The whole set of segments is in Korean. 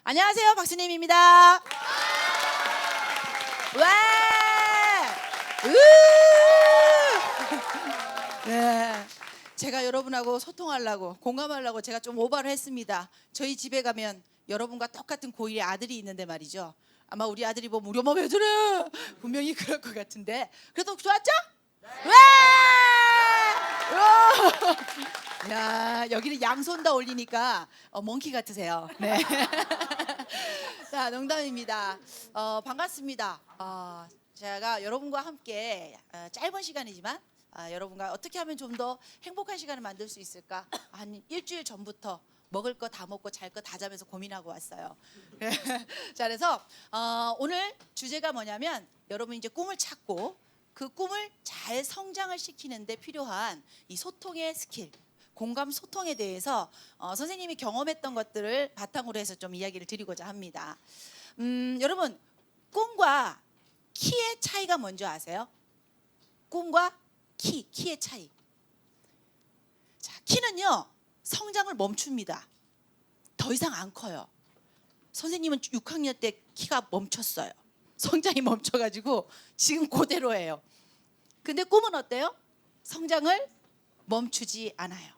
안녕하세요, 박수님입니다. 와! 으! 네, 제가 여러분하고 소통하려고 공감하려고 제가 좀 오버를 했습니다. 저희 집에 가면 여러분과 똑같은 고1의 아들이 있는데 말이죠. 아마 우리 아들이 뭐 우리 엄마 왜 저래? 분명히 그럴 것 같은데 그래도 좋았죠? 네! 야, 여기는 양손 다 올리니까 몽키 같으세요. 네. 자, 농담입니다. 반갑습니다. 제가 여러분과 함께 짧은 시간이지만 여러분과 어떻게 하면 좀 더 행복한 시간을 만들 수 있을까? 한 일주일 전부터 먹을 거 다 먹고 잘 거 다 자면서 고민하고 왔어요. 자, 그래서 오늘 주제가 뭐냐면 여러분 이제 꿈을 찾고 그 꿈을 잘 성장을 시키는데 필요한 이 소통의 스킬, 공감 소통에 대해서 선생님이 경험했던 것들을 바탕으로 해서 좀 이야기를 드리고자 합니다. 여러분, 꿈과 키의 차이가 뭔지 아세요? 꿈과 키의 차이. 자, 키는요 성장을 멈춥니다. 더 이상 안 커요. 선생님은 6학년 때 키가 멈췄어요. 성장이 멈춰가지고 지금 그대로예요. 근데 꿈은 어때요? 성장을 멈추지 않아요.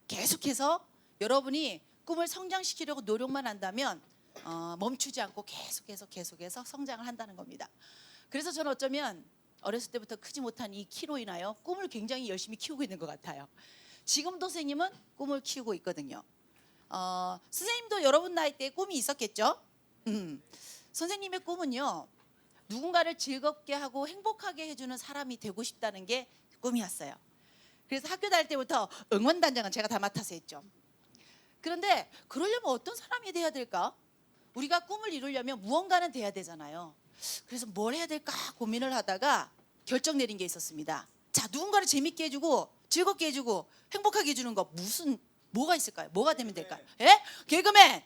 계속해서 여러분이 꿈을 성장시키려고 노력만 한다면 멈추지 않고 계속해서 성장을 한다는 겁니다. 그래서 저는 어쩌면 어렸을 때부터 크지 못한 이 키로 인하여 꿈을 굉장히 열심히 키우고 있는 것 같아요. 지금도 선생님은 꿈을 키우고 있거든요. 선생님도 여러분 나이 때 꿈이 있었겠죠? 선생님의 꿈은요, 누군가를 즐겁게 하고 행복하게 해주는 사람이 되고 싶다는 게 꿈이었어요. 그래서 학교 다닐 때부터 응원단장은 제가 다 맡아서 했죠. 그런데 그러려면 어떤 사람이 돼야 될까? 우리가 꿈을 이루려면 무언가는 돼야 되잖아요. 그래서 뭘 해야 될까 고민을 하다가 결정 내린 게 있었습니다. 자, 누군가를 재밌게 해주고 즐겁게 해주고 행복하게 해주는 거 뭐가 있을까요? 뭐가 되면 될까요? 예? 개그맨!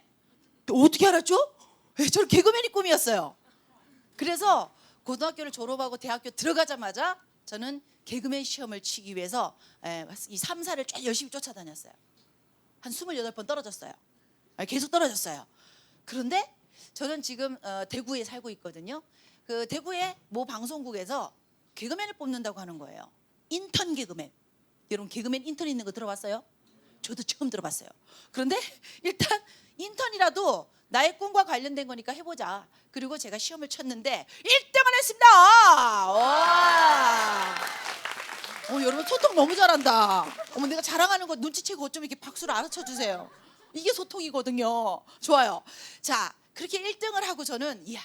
어떻게 알았죠? 예, 저는 개그맨이 꿈이었어요. 그래서 고등학교를 졸업하고 대학교 들어가자마자 저는 개그맨 시험을 치기 위해서 이 3사를 열심히 쫓아다녔어요. 한 28번 떨어졌어요. 계속 떨어졌어요. 그런데 저는 지금 대구에 살고 있거든요. 그 대구의 모 방송국에서 개그맨을 뽑는다고 하는 거예요. 인턴 개그맨. 여러분 개그맨 인턴 있는 거 들어봤어요? 저도 처음 들어봤어요. 그런데 일단 인턴이라도 나의 꿈과 관련된 거니까 해보자. 그리고 제가 시험을 쳤는데 1등을 했습니다. 와. 여러분 소통 너무 잘한다. 내가 자랑하는 거 눈치채고 좀 이렇게 박수를 알아쳐 주세요. 이게 소통이거든요. 좋아요. 자, 그렇게 1등을 하고 저는 이야,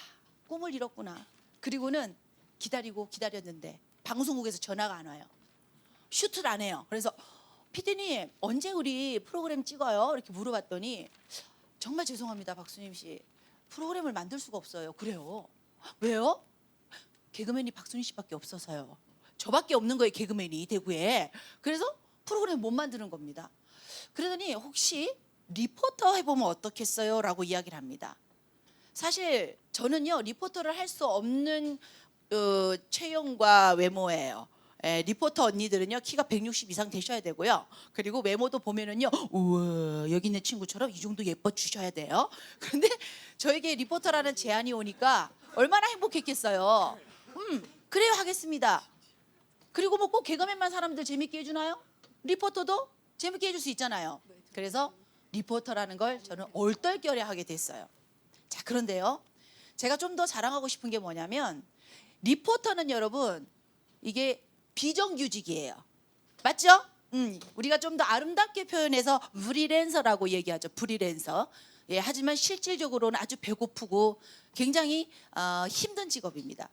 꿈을 이뤘구나. 그리고는 기다렸는데 방송국에서 전화가 안 와요. 슈트를 안 해요. 그래서 피디님 언제 우리 프로그램 찍어요? 이렇게 물어봤더니 정말 죄송합니다, 박수님 씨. 프로그램을 만들 수가 없어요. 그래요? 왜요? 개그맨이 박수님 씨밖에 없어서요. 저밖에 없는 거예요, 개그맨이 대구에. 그래서 프로그램 못 만드는 겁니다. 그러더니 혹시 리포터 해보면 어떻겠어요? 라고 이야기를 합니다. 사실 저는요 리포터를 할 수 없는 체형과 외모예요. 리포터 언니들은요 키가 160 이상 되셔야 되고요. 그리고 외모도 보면은요, 우와, 여기 있는 친구처럼 이 정도 예뻐 주셔야 돼요. 그런데 저에게 리포터라는 제안이 오니까 얼마나 행복했겠어요. 그래요, 하겠습니다. 그리고 뭐 꼭 개그맨만 사람들 재밌게 해주나요? 리포터도 재밌게 해줄 수 있잖아요. 그래서 리포터라는 걸 저는 얼떨결에 하게 됐어요. 자, 그런데요, 제가 좀 더 자랑하고 싶은 게 뭐냐면 리포터는 여러분 이게 비정규직이에요. 맞죠? 우리가 좀 더 아름답게 표현해서 프리랜서라고 얘기하죠. 프리랜서. 예, 하지만 실질적으로는 아주 배고프고 굉장히 힘든 직업입니다.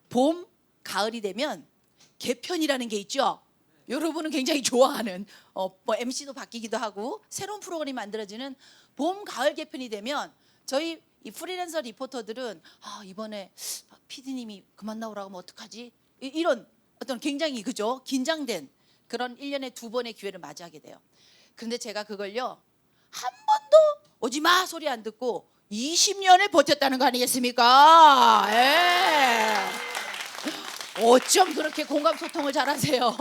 봄, 가을이 되면 개편이라는 게 있죠. 여러분은 굉장히 좋아하는 뭐 MC도 바뀌기도 하고 새로운 프로그램이 만들어지는 봄, 가을 개편이 되면 저희 이 프리랜서 리포터들은 이번에 PD님이 그만 나오라고 하면 어떡하지? 이런 어떤 굉장히 그죠? 긴장된 그런 1년에 2번의 기회를 맞이하게 돼요. 그런데 제가 그걸요 한 번도 오지 마 소리 안 듣고 20년을 버텼다는 거 아니겠습니까? 어쩜 그렇게 공감 소통을 잘하세요?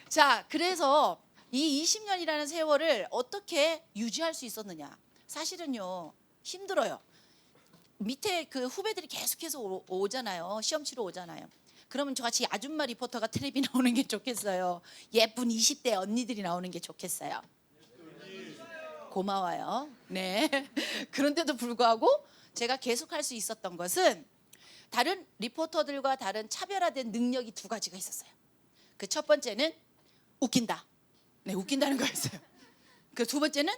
자, 그래서 이 20년이라는 세월을 어떻게 유지할 수 있었느냐? 사실은요 힘들어요. 밑에 그 후배들이 계속해서 오잖아요. 시험 치러 오잖아요. 그러면 저같이 아줌마 리포터가 텔레비 나오는 게 좋겠어요? 예쁜 20대 언니들이 나오는 게 좋겠어요? 고마워요. 네. 그런데도 불구하고 제가 계속 할 수 있었던 것은 다른 리포터들과 다른 차별화된 능력이 두 가지가 있었어요. 그 첫 번째는 웃긴다. 네, 웃긴다는 거였어요. 그 두 번째는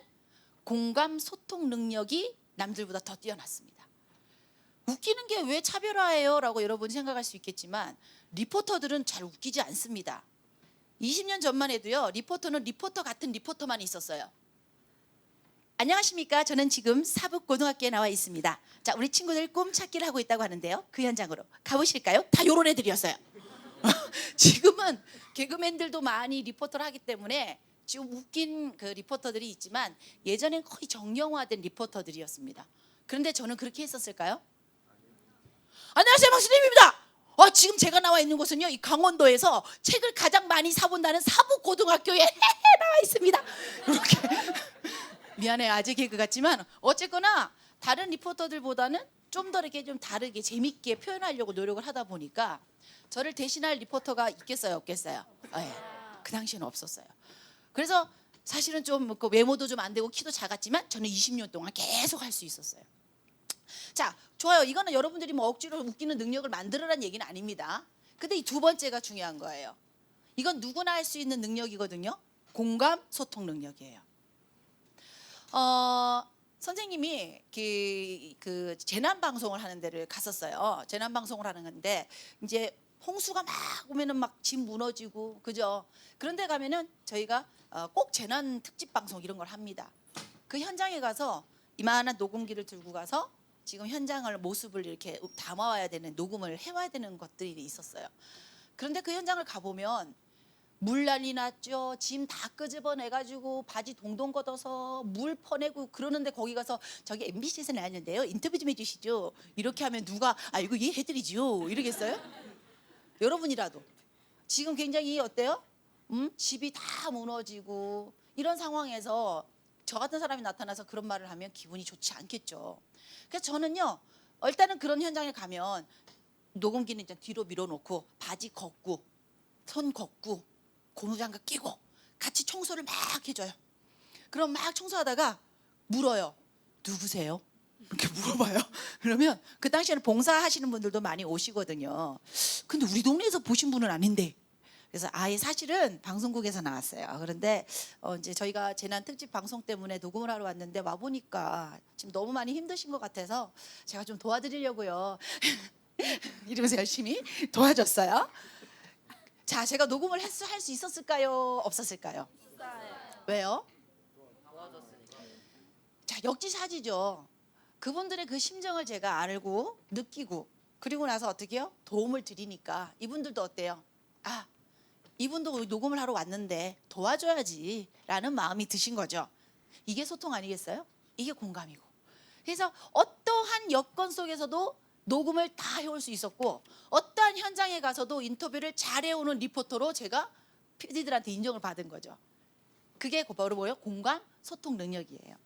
공감 소통 능력이 남들보다 더 뛰어났습니다. 웃기는 게 왜 차별화예요? 라고 여러분이 생각할 수 있겠지만 리포터들은 잘 웃기지 않습니다. 20년 전만 해도요, 리포터는 리포터 같은 리포터만 있었어요. 안녕하십니까? 저는 지금 사북고등학교에 나와 있습니다. 자, 우리 친구들 꿈 찾기를 하고 있다고 하는데요. 그 현장으로 가보실까요? 다 요런 애들이었어요. 지금은 개그맨들도 많이 리포터를 하기 때문에 지금 웃긴 그 리포터들이 있지만 예전엔 거의 정형화된 리포터들이었습니다. 그런데 저는 그렇게 했었을까요? 안녕하세요, 박수님입니다. 지금 제가 나와 있는 곳은요, 이 강원도에서 책을 가장 많이 사본다는 사북고등학교에 나와 있습니다. 이렇게 미안해, 아재 개그 같지만 어쨌거나 다른 리포터들보다는 좀 더 이렇게 좀 다르게 재밌게 표현하려고 노력을 하다 보니까 저를 대신할 리포터가 있겠어요, 없겠어요? 네, 그 당시에는 없었어요. 그래서 사실은 좀 그 외모도 좀 안 되고 키도 작았지만 저는 20년 동안 계속 할 수 있었어요. 자, 좋아요. 이거는 여러분들이 뭐 억지로 웃기는 능력을 만들어라는 얘기는 아닙니다. 근데 이 두 번째가 중요한 거예요. 이건 누구나 할 수 있는 능력이거든요. 공감 소통 능력이에요. 선생님이 그 재난 방송을 하는 데를 갔었어요. 재난 방송을 하는 건데 이제 홍수가 막 오면은 막 집 무너지고, 그죠? 그런데 가면은 저희가 꼭 재난 특집 방송 이런 걸 합니다. 그 현장에 가서 이만한 녹음기를 들고 가서 지금 현장을 모습을 이렇게 담아와야 되는, 녹음을 해와야 되는 것들이 있었어요. 그런데 그 현장을 가보면 물 난리 났죠. 짐 다 끄집어내가지고 바지 동동 걷어서 물 퍼내고 그러는데 거기 가서 저기 MBC에서 나왔는데요, 인터뷰 좀 해주시죠. 이렇게 하면 누가 이거 이해해드리죠 이러겠어요? 여러분이라도 지금 굉장히 어때요? 집이 다 무너지고 이런 상황에서 저 같은 사람이 나타나서 그런 말을 하면 기분이 좋지 않겠죠. 그래서 저는요, 일단은 그런 현장에 가면 녹음기는 이제 뒤로 밀어놓고 바지 걷고 손 걷고 고무장갑 끼고 같이 청소를 막 해줘요. 그럼 막 청소하다가 물어요. 누구세요? 이렇게 물어봐요. 그러면 그 당시에는 봉사하시는 분들도 많이 오시거든요. 근데 우리 동네에서 보신 분은 아닌데. 그래서 사실은 방송국에서 나왔어요. 그런데 이제 저희가 재난 특집 방송 때문에 녹음을 하러 왔는데 와 보니까 지금 너무 많이 힘드신 것 같아서 제가 좀 도와드리려고요. 이러면서 열심히 도와줬어요. 자, 제가 녹음을 할 수 있었을까요? 없었을까요? 왜요? 자, 역지사지죠. 그분들의 그 심정을 제가 알고 느끼고 그리고 나서 어떻게 해요? 도움을 드리니까 이분들도 어때요? 이분도 녹음을 하러 왔는데 도와줘야지 라는 마음이 드신 거죠. 이게 소통 아니겠어요? 이게 공감이고. 그래서 어떠한 여건 속에서도 녹음을 다 해올 수 있었고 어떠한 현장에 가서도 인터뷰를 잘해오는 리포터로 제가 PD들한테 인정을 받은 거죠. 그게 바로 뭐예요? 공감 소통 능력이에요.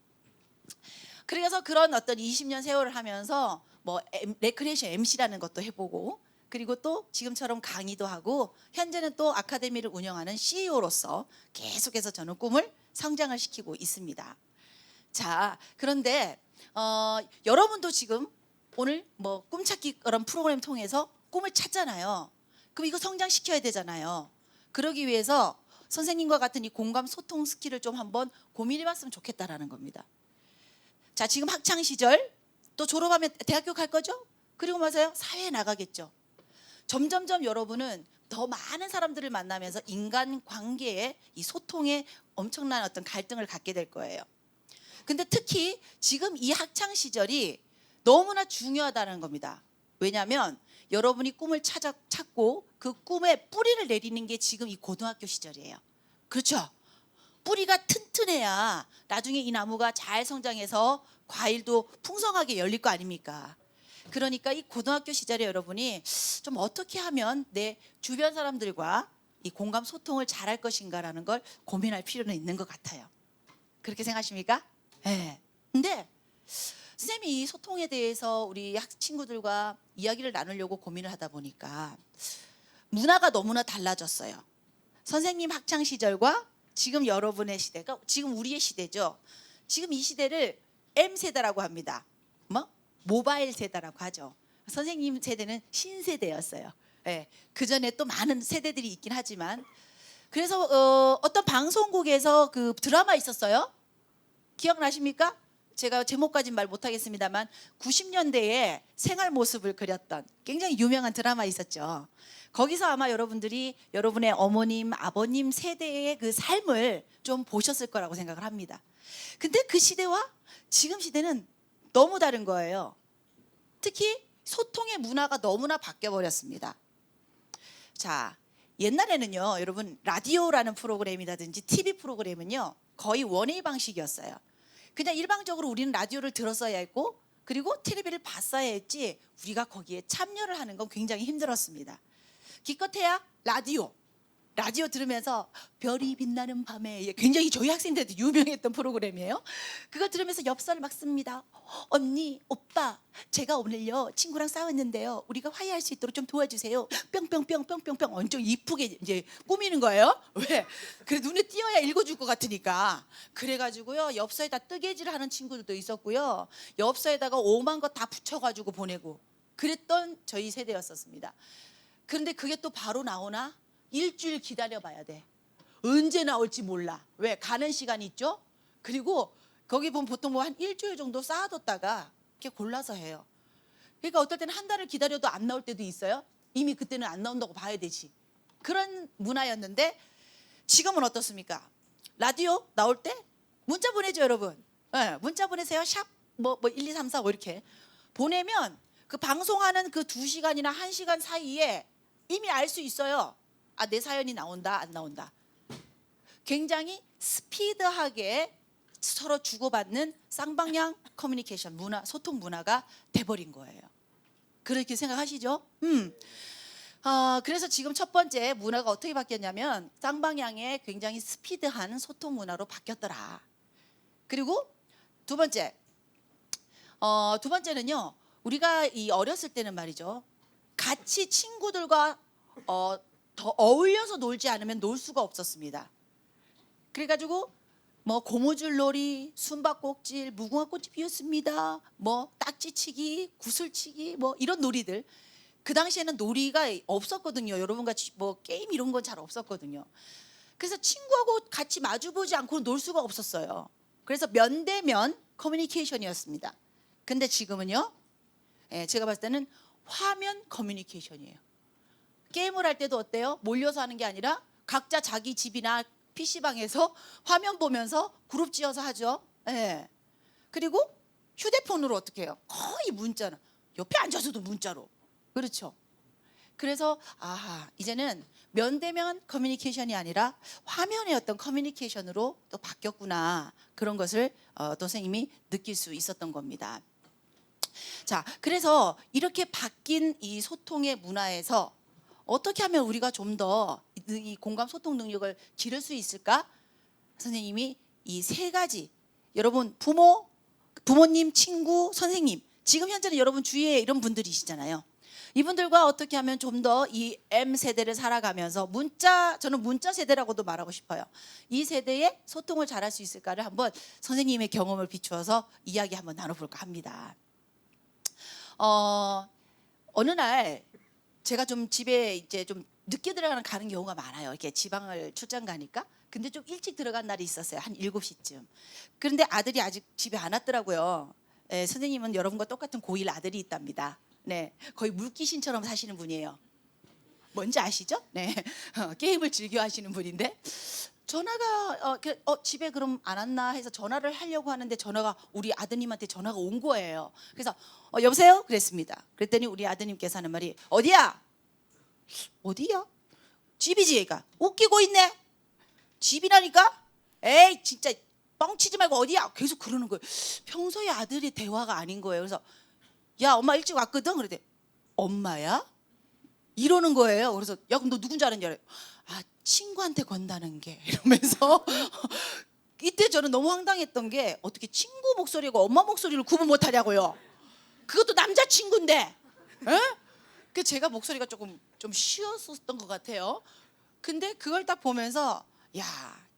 그래서 그런 어떤 20년 세월을 하면서 뭐 레크레이션 MC라는 것도 해보고 그리고 또 지금처럼 강의도 하고 현재는 또 아카데미를 운영하는 CEO로서 계속해서 저는 꿈을 성장을 시키고 있습니다. 자, 그런데 여러분도 지금 오늘 뭐 꿈찾기 그런 프로그램 통해서 꿈을 찾잖아요. 그럼 이거 성장시켜야 되잖아요. 그러기 위해서 선생님과 같은 이 공감 소통 스킬을 좀 한번 고민해봤으면 좋겠다라는 겁니다. 자, 지금 학창 시절 또 졸업하면 대학교 갈 거죠? 그리고 맞아요, 사회에 나가겠죠. 점점점 여러분은 더 많은 사람들을 만나면서 인간관계에 이 소통에 엄청난 어떤 갈등을 갖게 될 거예요. 근데 특히 지금 이 학창 시절이 너무나 중요하다는 겁니다. 왜냐하면 여러분이 꿈을 찾고 그 꿈에 뿌리를 내리는 게 지금 이 고등학교 시절이에요. 그렇죠? 뿌리가 튼튼해야 나중에 이 나무가 잘 성장해서 과일도 풍성하게 열릴 거 아닙니까? 그러니까 이 고등학교 시절에 여러분이 좀 어떻게 하면 내 주변 사람들과 이 공감 소통을 잘할 것인가라는 걸 고민할 필요는 있는 것 같아요. 그렇게 생각하십니까? 네. 근데 선생님 선생님이 이 소통에 대해서 우리 친구들과 이야기를 나누려고 고민을 하다 보니까 문화가 너무나 달라졌어요. 선생님 학창 시절과 지금 여러분의 시대가 지금 우리의 시대죠. 지금 이 시대를 M세대라고 합니다. 뭐? 모바일 세대라고 하죠. 선생님 세대는 신세대였어요. 예, 그 전에 또 많은 세대들이 있긴 하지만 그래서 어떤 방송국에서 그 드라마 있었어요. 기억나십니까? 제가 제목까지는 말 못하겠습니다만 90년대에 생활 모습을 그렸던 굉장히 유명한 드라마 있었죠. 거기서 아마 여러분들이 여러분의 어머님, 아버님 세대의 그 삶을 좀 보셨을 거라고 생각을 합니다. 근데 그 시대와 지금 시대는 너무 다른 거예요. 특히 소통의 문화가 너무나 바뀌어버렸습니다. 자, 옛날에는요, 여러분 라디오라는 프로그램이라든지 TV 프로그램은요 거의 원웨이 방식이었어요. 그냥 일방적으로 우리는 라디오를 들었어야 했고 그리고 텔레비를 봤어야 했지 우리가 거기에 참여를 하는 건 굉장히 힘들었습니다. 기껏해야 라디오 들으면서 별이 빛나는 밤에 굉장히 저희 학생들한테 유명했던 프로그램이에요. 그걸 들으면서 엽서를 막 씁니다. 언니, 오빠, 제가 오늘요 친구랑 싸웠는데요. 우리가 화해할 수 있도록 좀 도와주세요. 뿅뿅뿅뿅뿅뿅 엄청 이쁘게 이제 꾸미는 거예요. 왜? 그래 눈에 띄어야 읽어줄 것 같으니까. 그래가지고요 엽서에다 뜨개질을 하는 친구들도 있었고요. 엽서에다가 오만 거 다 붙여가지고 보내고 그랬던 저희 세대였었습니다. 그런데 그게 또 바로 나오나? 일주일 기다려봐야 돼. 언제 나올지 몰라. 왜? 가는 시간이 있죠. 그리고 거기 보면 보통 뭐 한 일주일 정도 쌓아뒀다가 이렇게 골라서 해요. 그러니까 어떨 때는 한 달을 기다려도 안 나올 때도 있어요. 이미 그때는 안 나온다고 봐야 되지. 그런 문화였는데 지금은 어떻습니까? 라디오 나올 때 문자 보내죠, 여러분. 네, 문자 보내세요. 샵 뭐 1, 2, 3, 4 뭐 이렇게 보내면 그 방송하는 그 2시간이나 1시간 사이에 이미 알 수 있어요. 아, 내 사연이 나온다, 안 나온다. 굉장히 스피드하게 서로 주고받는 쌍방향 커뮤니케이션 문화, 소통 문화가 돼버린 거예요. 그렇게 생각하시죠? 그래서 지금 첫 번째 문화가 어떻게 바뀌었냐면 쌍방향의 굉장히 스피드한 소통 문화로 바뀌었더라. 그리고 두 번째는요. 우리가 이 어렸을 때는 말이죠. 같이 친구들과 더 어울려서 놀지 않으면 놀 수가 없었습니다. 그래가지고 뭐 고무줄놀이, 숨바꼭질, 무궁화꽃이 피었습니다. 뭐 딱지치기, 구슬치기, 뭐 이런 놀이들. 그 당시에는 놀이가 없었거든요. 여러분 같이 뭐 게임 이런 건 잘 없었거든요. 그래서 친구하고 같이 마주보지 않고 놀 수가 없었어요. 그래서 면대면 커뮤니케이션이었습니다. 근데 지금은요, 제가 봤을 때는 화면 커뮤니케이션이에요. 게임을 할 때도 어때요? 몰려서 하는 게 아니라 각자 자기 집이나 PC방에서 화면 보면서 그룹 지어서 하죠. 그리고 휴대폰으로 어떻게 해요? 거의 문자는 옆에 앉아서도 문자로. 그렇죠. 그래서 이제는 면대면 커뮤니케이션이 아니라 화면의 어떤 커뮤니케이션으로 또 바뀌었구나. 그런 것을 또 선생님이 느낄 수 있었던 겁니다. 자, 그래서 이렇게 바뀐 이 소통의 문화에서 어떻게 하면 우리가 좀 더 이 공감 소통 능력을 기를 수 있을까? 선생님이 이 세 가지, 여러분 부모님, 친구, 선생님, 지금 현재는 여러분 주위에 이런 분들이시잖아요. 이분들과 어떻게 하면 좀 더 이 M세대를 살아가면서 저는 문자 세대라고도 말하고 싶어요. 이 세대의 소통을 잘할 수 있을까를 한번 선생님의 경험을 비추어서 이야기 한번 나눠볼까 합니다. 어느 날 제가 좀 집에 이제 좀 늦게 가는 경우가 많아요. 이렇게 지방을 출장 가니까. 근데 좀 일찍 들어간 날이 있었어요. 한 7시쯤. 그런데 아들이 아직 집에 안 왔더라고요. 선생님은 여러분과 똑같은 고1 아들이 있답니다. 네, 거의 물귀신처럼 사시는 분이에요. 뭔지 아시죠? 네, 게임을 즐겨 하시는 분인데 전화가 집에 그럼 안 왔나 해서 전화를 하려고 하는데 전화가 우리 아드님한테 전화가 온 거예요. 그래서 여보세요? 그랬습니다. 그랬더니 우리 아드님께서 하는 말이 어디야? 집이지. 얘가 웃기고 있네. 집이라니까? 에이 진짜 뻥치지 말고 어디야? 계속 그러는 거예요. 평소에 아들의 대화가 아닌 거예요. 그래서 야 엄마 일찍 왔거든. 그랬더니 엄마야? 이러는 거예요. 그래서 야 그럼 너 누군지 아는지 알아요? 친구한테 건다는 게 이러면서 이때 저는 너무 황당했던 게 어떻게 친구 목소리하고 엄마 목소리를 구분 못하냐고요. 그것도 남자친구인데. 에? 그 제가 목소리가 조금 좀 쉬었었던 것 같아요. 근데 그걸 딱 보면서 야,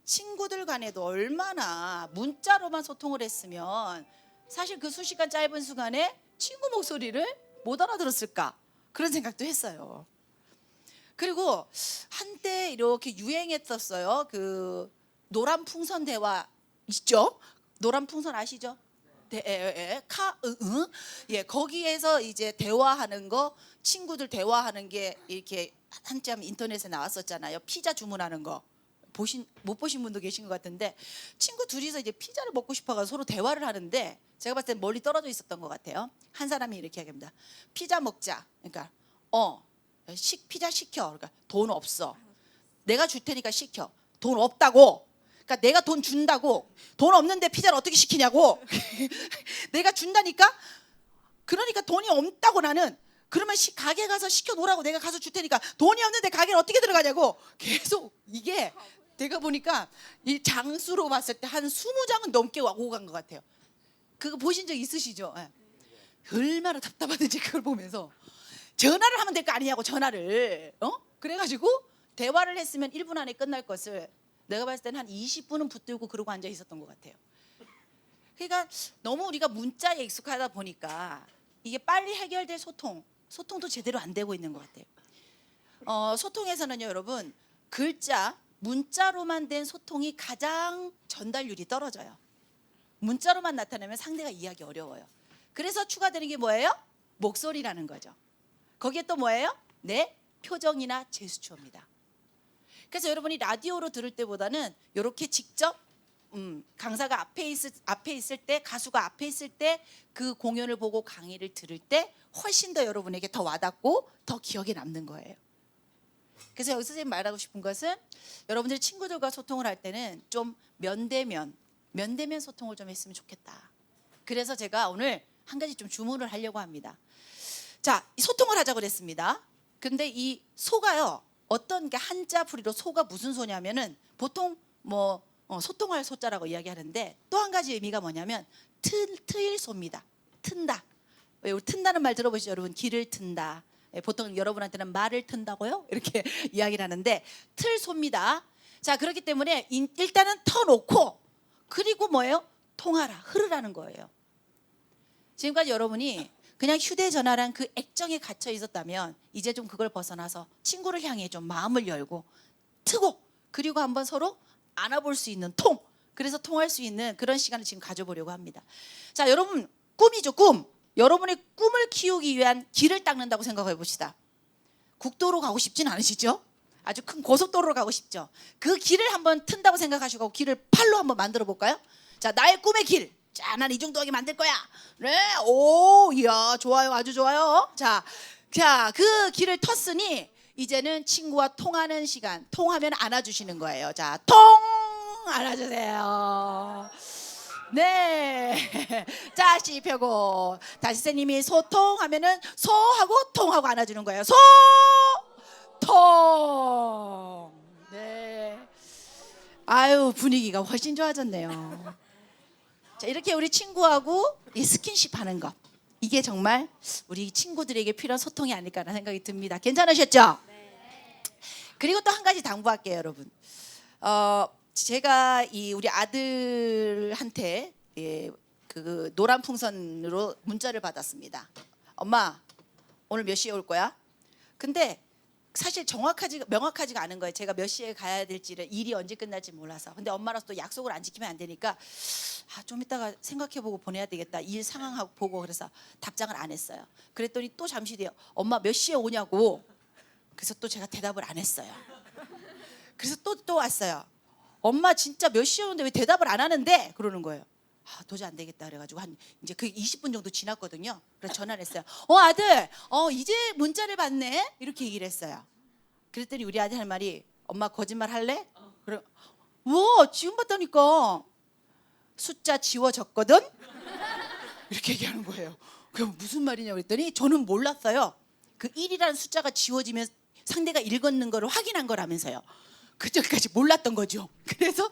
친구들 간에도 얼마나 문자로만 소통을 했으면 사실 그 수시간 짧은 시간에 친구 목소리를 못 알아들었을까 그런 생각도 했어요. 그리고 한때 이렇게 유행했었어요. 그 노란 풍선 대화 있죠? 노란 풍선 아시죠? 예, 거기에서 이제 대화하는 거, 친구들 대화하는 게 이렇게 한참 인터넷에 나왔었잖아요. 피자 주문하는 거. 못 보신 분도 계신 것 같은데, 친구 둘이서 이제 피자를 먹고 싶어서 서로 대화를 하는데, 제가 봤을 때 멀리 떨어져 있었던 것 같아요. 한 사람이 이렇게 얘기합니다. 피자 먹자. 그러니까 피자 시켜. 그러니까 돈 없어. 내가 줄 테니까 시켜. 돈 없다고. 그러니까 내가 돈 준다고. 돈 없는데 피자를 어떻게 시키냐고. 내가 준다니까. 그러니까 돈이 없다고 나는. 그러면 가게 가서 시켜놓으라고. 내가 가서 줄 테니까. 돈이 없는데 가게를 어떻게 들어가냐고. 계속 이게 내가 보니까 이 장수로 봤을 때 한 20장은 넘게 오고 간 것 같아요. 그거 보신 적 있으시죠? 네. 얼마나 답답하든지 그걸 보면서 전화를 하면 될 거 아니냐고. 전화를 그래가지고 대화를 했으면 1분 안에 끝날 것을 내가 봤을 때는 한 20분은 붙들고 그러고 앉아 있었던 것 같아요. 그러니까 너무 우리가 문자에 익숙하다 보니까 이게 빨리 해결될 소통도 제대로 안 되고 있는 것 같아요. 소통에서는요, 여러분, 문자로만 된 소통이 가장 전달률이 떨어져요. 문자로만 나타내면 상대가 이해하기 어려워요. 그래서 추가되는 게 뭐예요? 목소리라는 거죠. 거기에 또 뭐예요? 네, 표정이나 제스처입니다. 그래서 여러분이 라디오로 들을 때보다는 이렇게 직접 강사가 앞에 있을 때, 가수가 앞에 있을 때 그 공연을 보고 강의를 들을 때 훨씬 더 여러분에게 더 와닿고 더 기억에 남는 거예요. 그래서 여기서 선생님 말하고 싶은 것은 여러분들이 친구들과 소통을 할 때는 좀 면대면 소통을 좀 했으면 좋겠다. 그래서 제가 오늘 한 가지 좀 주문을 하려고 합니다. 자, 소통을 하자고 그랬습니다. 근데 이 소가요, 어떤 게 한자 풀이로 소가 무슨 소냐면은 보통 소통할 소자라고 이야기하는데 또 한 가지 의미가 뭐냐면 트일 소입니다. 튼다. 우리 튼다는 말 들어보시죠, 여러분? 길을 튼다. 보통 여러분한테는 말을 튼다고요? 이렇게 이야기를 하는데 틀 소입니다. 자, 그렇기 때문에 일단은 터놓고 그리고 뭐예요? 통하라, 흐르라는 거예요. 지금까지 여러분이 그냥 휴대전화랑 그 액정에 갇혀 있었다면 이제 좀 그걸 벗어나서 친구를 향해 좀 마음을 열고 트고 그리고 한번 서로 안아볼 수 있는 그래서 통할 수 있는 그런 시간을 지금 가져보려고 합니다. 자, 여러분, 꿈이죠, 꿈. 여러분의 꿈을 키우기 위한 길을 닦는다고 생각해 봅시다. 국도로 가고 싶진 않으시죠? 아주 큰 고속도로로 가고 싶죠? 그 길을 한번 튼다고 생각하시고 길을 팔로 한번 만들어 볼까요? 자, 나의 꿈의 길. 자, 난 이 정도 하게 만들 거야. 네, 이야, 좋아요, 아주 좋아요. 자, 그 길을 텄으니 이제는 친구와 통하는 시간. 통하면 안아주시는 거예요. 자, 안아주세요. 네. 자, 씨 펴고 다시 선생님이 소통하면은 소하고 통하고 안아주는 거예요. 소통. 네. 아유, 분위기가 훨씬 좋아졌네요. 자, 이렇게 우리 친구하고 이 스킨십 하는 것, 이게 정말 우리 친구들에게 필요한 소통이 아닐까라는 생각이 듭니다. 괜찮으셨죠? 네. 그리고 또 한 가지 당부할게요, 여러분. 제가 우리 아들한테 그 노란 풍선으로 문자를 받았습니다. 엄마, 오늘 몇 시에 올 거야? 근데 사실 명확하지가 않은 거예요. 제가 몇 시에 가야 될지를, 일이 언제 끝날지 몰라서. 근데 엄마라서 또 약속을 안 지키면 안 되니까 좀 이따가 생각해보고 보내야 되겠다. 일 상황하고 보고. 그래서 답장을 안 했어요. 그랬더니 또 잠시 뒤에 엄마 몇 시에 오냐고. 그래서 또 제가 대답을 안 했어요. 그래서 또 왔어요. 엄마 진짜 몇 시에 오는데 왜 대답을 안 하는데? 그러는 거예요. 도저히 안 되겠다 그래가지고 이제 그 20분 정도 지났거든요. 그래서 전화를 했어요. 아들, 이제 문자를 받네? 이렇게 얘기를 했어요. 그랬더니 우리 아들 할 말이, 엄마 거짓말 할래? 그래, 지금 봤다니까 숫자 지워졌거든? 이렇게 얘기하는 거예요. 그럼 무슨 말이냐고 그랬더니 저는 몰랐어요. 그 1이라는 숫자가 지워지면 상대가 읽었는 거를 확인한 거라면서요. 그전까지 몰랐던 거죠. 그래서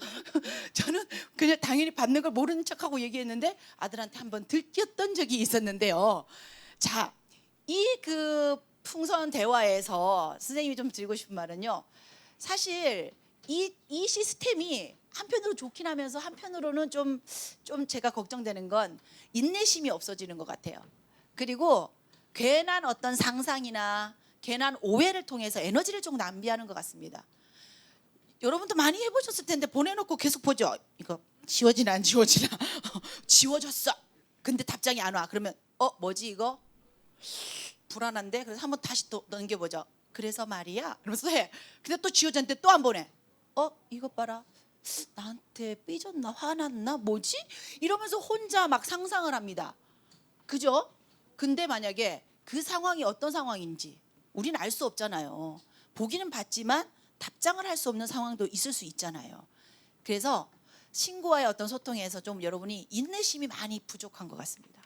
저는 그냥 당연히 받는 걸 모르는 척하고 얘기했는데 아들한테 한번 들켰던 적이 있었는데요. 자, 이 그 풍선 대화에서 선생님이 좀 드리고 싶은 말은요. 사실 이 시스템이 한편으로 좋긴 하면서 한편으로는 좀 제가 걱정되는 건 인내심이 없어지는 것 같아요. 그리고 괜한 어떤 상상이나 괜한 오해를 통해서 에너지를 좀 낭비하는 것 같습니다. 여러분도 많이 해보셨을 텐데 보내놓고 계속 보죠. 이거 지워지나 안 지워지나. 지워졌어. 근데 답장이 안 와. 그러면 뭐지 이거? 불안한데? 그래서 한번 다시 또 넘겨보죠. 그래서 말이야. 그러면서 해. 근데 또 지워졌는데 또 안 보내. 이것 봐라. 나한테 삐졌나 화났나 뭐지? 이러면서 혼자 막 상상을 합니다. 그죠? 근데 만약에 그 상황이 어떤 상황인지 우리는 알 수 없잖아요. 보기는 봤지만 답장을 할 수 없는 상황도 있을 수 있잖아요. 그래서 친구와의 어떤 소통에서 좀 여러분이 인내심이 많이 부족한 것 같습니다.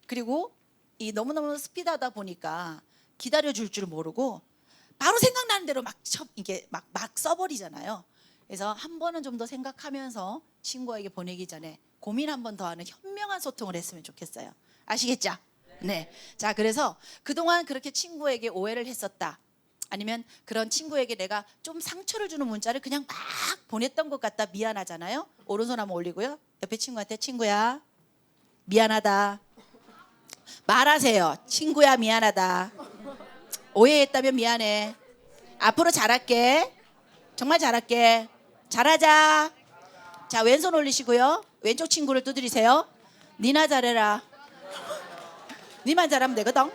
그리고 이 너무너무 스피드하다 보니까 기다려줄 줄 모르고 바로 생각나는 대로 이게 막 써버리잖아요. 그래서 한 번은 좀 더 생각하면서 친구에게 보내기 전에 고민 한 번 더 하는 현명한 소통을 했으면 좋겠어요. 아시겠죠? 네. 자, 그래서 그동안 그렇게 친구에게 오해를 했었다. 아니면 그런 친구에게 내가 좀 상처를 주는 문자를 그냥 막 보냈던 것 같다. 미안하잖아요. 오른손 한번 올리고요. 옆에 친구한테 친구야 미안하다. 말하세요. 친구야 미안하다. 오해했다면 미안해. 앞으로 잘할게. 정말 잘할게. 잘하자. 자, 왼손 올리시고요. 왼쪽 친구를 두드리세요. 니나 잘해라. 니만 잘하면 되거든.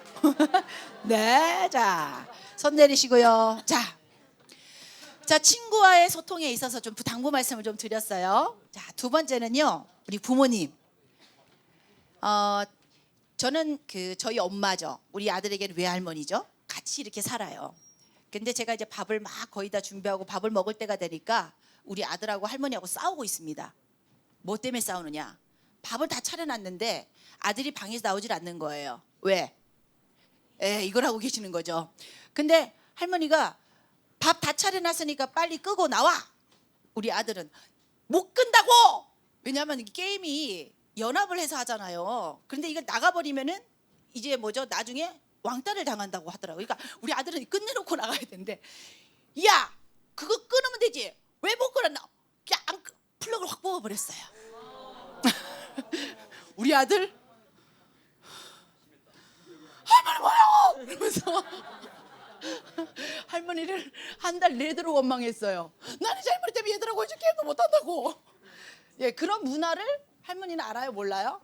네, 자, 손 내리시고요. 자, 친구와의 소통에 있어서 좀 당부 말씀을 좀 드렸어요. 자, 두 번째는요, 우리 부모님. 저는 저희 엄마죠. 우리 아들에게는 외할머니죠. 같이 이렇게 살아요. 근데 제가 이제 밥을 막 거의 다 준비하고 밥을 먹을 때가 되니까 우리 아들하고 할머니하고 싸우고 있습니다. 뭐 때문에 싸우느냐? 밥을 다 차려놨는데 아들이 방에서 나오질 않는 거예요. 왜? 이걸 하고 계시는 거죠. 근데 할머니가 밥 다 차려놨으니까 빨리 끄고 나와. 우리 아들은 못 끈다고. 왜냐하면 게임이 연합을 해서 하잖아요. 그런데 이걸 나가버리면은 이제 뭐죠? 나중에 왕따를 당한다고 하더라고요. 그러니까 우리 아들은 끝내놓고 나가야 되는데, 야, 그거 끊으면 되지. 왜 못 끊었나? 그냥 플러그를 확 뽑아버렸어요. 우리 아들 할머니 뭐라고? 이러면서 할머니를 한 달 내도록 원망했어요. 나는 할머니 때문에 얘들하고 이제 게임도 못한다고. 예, 그런 문화를 할머니는 알아요? 몰라요?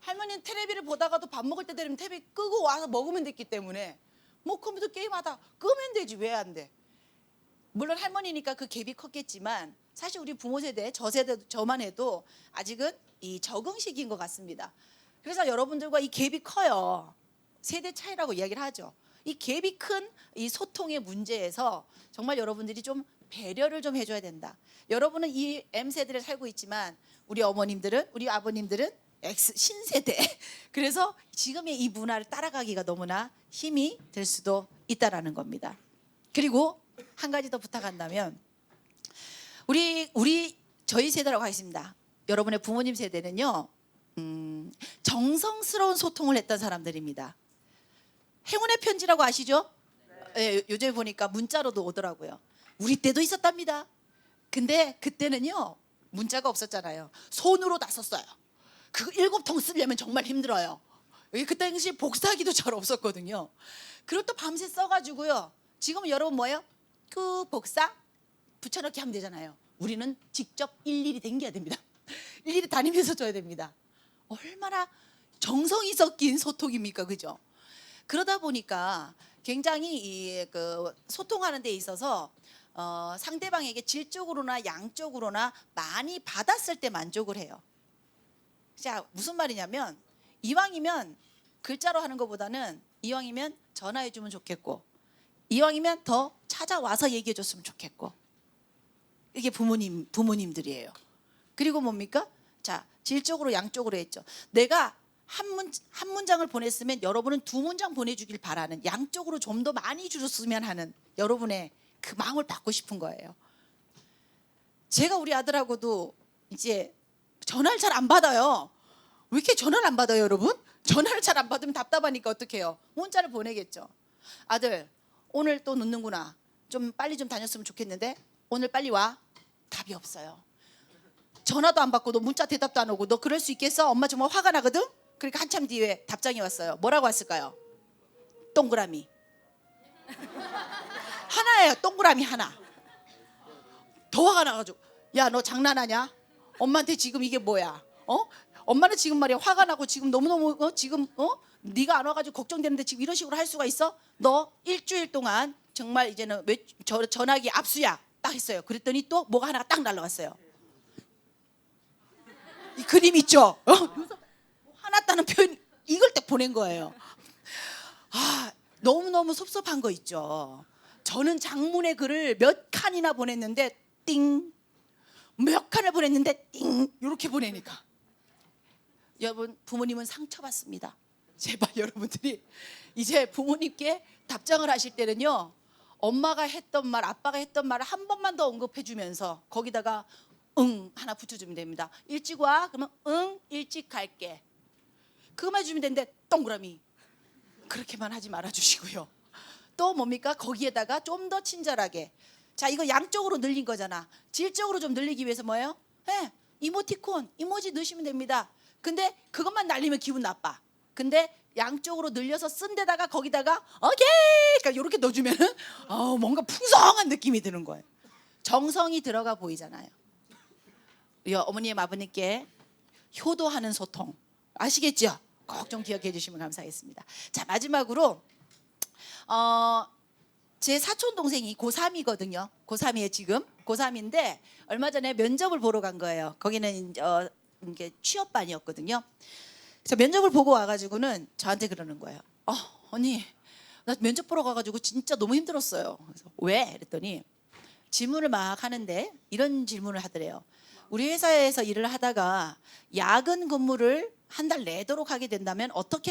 할머니는 텔레비를 보다가도 밥 먹을 때 되면 텔레비 끄고 와서 먹으면 됐기 때문에 뭐 컴퓨터 게임하다 끄면 되지 왜 안 돼? 물론 할머니니까 그 갭이 컸겠지만 사실 우리 부모 세대, 저 세대, 저만 해도 아직은 이 적응 시기인 것 같습니다. 그래서 여러분들과 이 갭이 커요. 세대 차이라고 이야기를 하죠. 이 갭이 큰 이 소통의 문제에서 정말 여러분들이 좀 배려를 좀 해줘야 된다. 여러분은 이 M세대를 살고 있지만 우리 어머님들은, 우리 아버님들은 신세대. 그래서 지금의 이 문화를 따라가기가 너무나 힘이 될 수도 있다라는 겁니다. 그리고 한 가지 더 부탁한다면 저희 세대라고 하겠습니다. 여러분의 부모님 세대는요, 정성스러운 소통을 했던 사람들입니다. 행운의 편지라고 아시죠? 네, 요즘에 보니까 문자로도 오더라고요. 우리 때도 있었답니다. 근데 그때는요 문자가 없었잖아요. 손으로 다 썼어요. 그거 7통 쓰려면 정말 힘들어요. 그 당시 복사기도 잘 없었거든요. 그리고 또 밤새 써가지고요. 지금은 여러분 뭐예요? 그 복사 붙여넣기 하면 되잖아요. 우리는 직접 일일이 댕겨야 됩니다. 일일이 다니면서 줘야 됩니다. 얼마나 정성이 섞인 소통입니까, 그죠? 그러다 보니까 굉장히 소통하는 데 있어서 상대방에게 질적으로나 양적으로나 많이 받았을 때 만족을 해요. 자, 무슨 말이냐면 이왕이면 글자로 하는 것보다는 이왕이면 전화해 주면 좋겠고 이왕이면 더 찾아와서 얘기해 줬으면 좋겠고 이게 부모님들이에요. 그리고 뭡니까? 자, 질적으로 양적으로 했죠. 내가 한 문장을 보냈으면 여러분은 2문장 보내주길 바라는, 양적으로 좀 더 많이 주셨으면 하는 여러분의 그 마음을 받고 싶은 거예요. 제가 우리 아들하고도 이제 전화를 잘 안 받아요. 왜 이렇게 전화를 안 받아요, 여러분? 전화를 잘 안 받으면 답답하니까 어떻게 해요? 문자를 보내겠죠. 아들, 오늘 또 늦는구나. 좀 빨리 좀 다녔으면 좋겠는데 오늘 빨리 와. 답이 없어요. 전화도 안 받고 너 문자 대답도 안 오고 너 그럴 수 있겠어? 엄마 정말 화가 나거든? 그러니까 한참 뒤에 답장이 왔어요. 뭐라고 왔을까요? 동그라미. 하나예요. 동그라미 하나. 더 화가 나가지고 야, 너 장난하냐? 엄마한테 지금 이게 뭐야? 엄마는 지금 말이야 화가 나고 지금 너무너무 지금 네가 안 와가지고 걱정되는데 지금 이런 식으로 할 수가 있어? 너 일주일 동안 정말 이제는 전화기 압수야 딱 했어요. 그랬더니 또 뭐가 하나가 딱 날라왔어요. 이 그림 있죠? 화났다는 표현 이걸 딱 보낸 거예요. 아, 너무너무 섭섭한 거 있죠. 저는 장문의 글을 몇 칸이나 보냈는데 띵, 몇 칸을 보냈는데 띵 이렇게 보내니까 여러분 부모님은 상처받습니다. 제발 여러분들이 이제 부모님께 답장을 하실 때는요, 엄마가 했던 말, 아빠가 했던 말을 한 번만 더 언급해 주면서 거기다가 응 하나 붙여주면 됩니다. 일찍 와 그러면 응 일찍 갈게 그거만 해주면 되는데 동그라미 그렇게만 하지 말아주시고요. 또 뭡니까? 거기에다가 좀 더 친절하게, 자 이거 양쪽으로 늘린 거잖아. 질적으로 좀 늘리기 위해서 뭐예요? 이모티콘, 이모지 넣으시면 됩니다. 근데 그것만 날리면 기분 나빠. 근데 양쪽으로 늘려서 쓴 데다가 거기다가 오케이 그러니까 이렇게 넣어주면은 뭔가 풍성한 느낌이 드는 거예요. 정성이 들어가 보이잖아요. 어머님 아버님께 효도하는 소통 아시겠죠? 꼭 좀 기억해 주시면 감사하겠습니다. 자 마지막으로 제 사촌 동생이 고3이거든요. 고3이에요 지금. 고3인데 얼마 전에 면접을 보러 간 거예요. 거기는 이게 취업반이었거든요. 그래서 면접을 보고 와가지고는 저한테 그러는 거예요. 언니 나 면접 보러 가가지고 진짜 너무 힘들었어요. 그래서 왜? 그랬더니 질문을 막 하는데 이런 질문을 하더래요. 우리 회사에서 일을 하다가 야근 근무를 한 달 내도록 하게 된다면 어떻게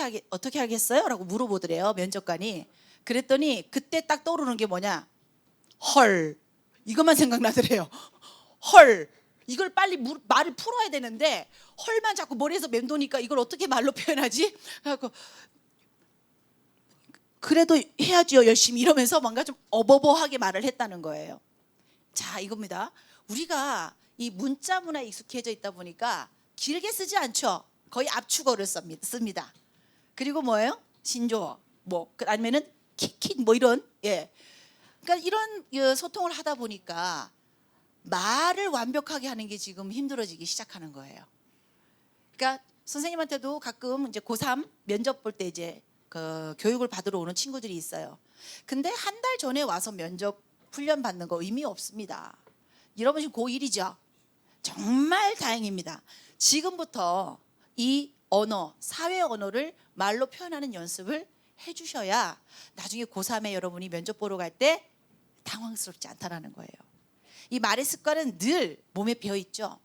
하겠어요? 라고 물어보더래요 면접관이. 그랬더니 그때 딱 떠오르는 게 뭐냐? 헐, 이것만 생각나더래요. 헐, 이걸 빨리 말을 풀어야 되는데 헐만 자꾸 머리에서 맴도니까 이걸 어떻게 말로 표현하지? 그래갖고 그래도 해야지요 열심히 이러면서 뭔가 좀 어버버하게 말을 했다는 거예요. 자 이겁니다. 우리가 이 문자 문화에 익숙해져 있다 보니까 길게 쓰지 않죠. 거의 압축어를 씁니다. 그리고 뭐예요? 신조어, 아니면은 킥킥 이런 그러니까 이런 소통을 하다 보니까 말을 완벽하게 하는 게 지금 힘들어지기 시작하는 거예요. 그러니까 선생님한테도 가끔 이제 고3 면접 볼 때 이제 그 교육을 받으러 오는 친구들이 있어요. 근데 한 달 전에 와서 면접 훈련 받는 거 의미 없습니다. 여러분 지금 고1이죠? 정말 다행입니다. 지금부터 이 언어, 사회 언어를 말로 표현하는 연습을 해주셔야 나중에 고3에 여러분이 면접 보러 갈 때 당황스럽지 않다라는 거예요. 이 말의 습관은 늘 몸에 배어있죠.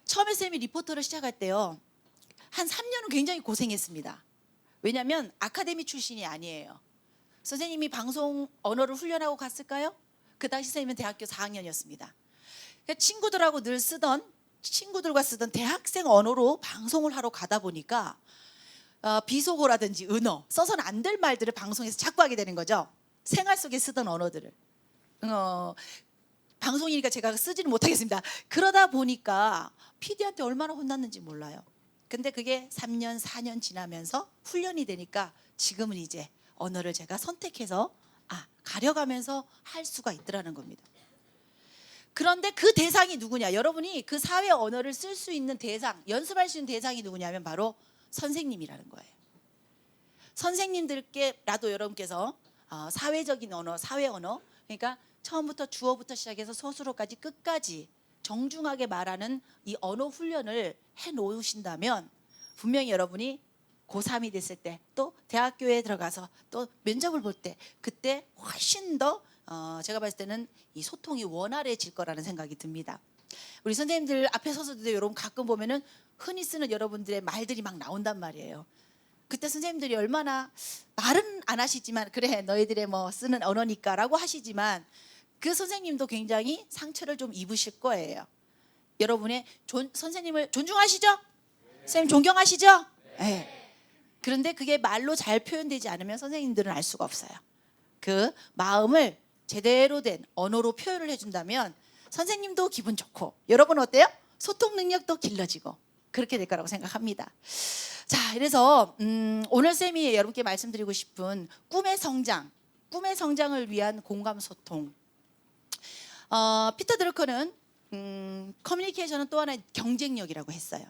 처음에 쌤이 리포터를 시작할 때요, 한 3년은 굉장히 고생했습니다. 왜냐하면 아카데미 출신이 아니에요. 선생님이 방송 언어를 훈련하고 갔을까요? 그 당시 선생님은 대학교 4학년이었습니다. 그러니까 친구들과 쓰던 대학생 언어로 방송을 하러 가다 보니까 비속어라든지 은어, 써서는 안 될 말들을 방송에서 자꾸 하게 되는 거죠. 생활 속에 쓰던 언어들을. 방송이니까 제가 쓰지는 못하겠습니다. 그러다 보니까 PD한테 얼마나 혼났는지 몰라요. 근데 그게 3년, 4년 지나면서 훈련이 되니까 지금은 이제 언어를 제가 선택해서 가려가면서 할 수가 있더라는 겁니다. 그런데 그 대상이 누구냐? 여러분이 그 사회 언어를 쓸 수 있는 대상, 연습할 수 있는 대상이 누구냐면 바로 선생님이라는 거예요. 선생님들께라도 여러분께서 사회적인 언어, 사회 언어, 그러니까 처음부터 주어부터 시작해서 서술어까지 끝까지 정중하게 말하는 이 언어 훈련을 해놓으신다면 분명히 여러분이 고3이 됐을 때 또 대학교에 들어가서 또 면접을 볼 때 그때 훨씬 더 제가 봤을 때는 이 소통이 원활해질 거라는 생각이 듭니다. 우리 선생님들 앞에 서서도 여러분 가끔 보면은 흔히 쓰는 여러분들의 말들이 막 나온단 말이에요. 그때 선생님들이 얼마나 말은 안 하시지만 그래 너희들의 쓰는 언어니까라고 하시지만 그 선생님도 굉장히 상처를 좀 입으실 거예요. 여러분의 선생님을 존중하시죠? 선생님 존경하시죠? 네. 그런데 그게 말로 잘 표현되지 않으면 선생님들은 알 수가 없어요. 그 마음을 제대로 된 언어로 표현을 해준다면 선생님도 기분 좋고 여러분 어때요? 소통 능력도 길러지고 그렇게 될 거라고 생각합니다. 자, 그래서 오늘 쌤이 여러분께 말씀드리고 싶은 꿈의 성장을 위한 공감 소통. 피터 드러커는 커뮤니케이션은 또 하나의 경쟁력이라고 했어요.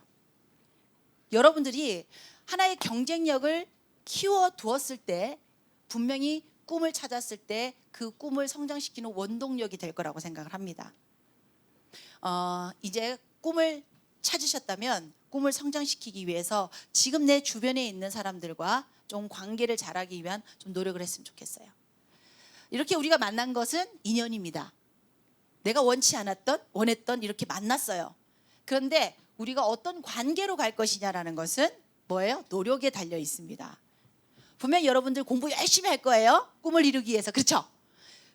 여러분들이 하나의 경쟁력을 키워두었을 때 분명히 꿈을 찾았을 때 그 꿈을 성장시키는 원동력이 될 거라고 생각을 합니다. 이제 꿈을 찾으셨다면 꿈을 성장시키기 위해서 지금 내 주변에 있는 사람들과 좀 관계를 잘하기 위한 좀 노력을 했으면 좋겠어요. 이렇게 우리가 만난 것은 인연입니다. 내가 원했던 이렇게 만났어요. 그런데 우리가 어떤 관계로 갈 것이냐라는 것은 뭐예요? 노력에 달려 있습니다. 분명히 여러분들 공부 열심히 할 거예요. 꿈을 이루기 위해서. 그렇죠?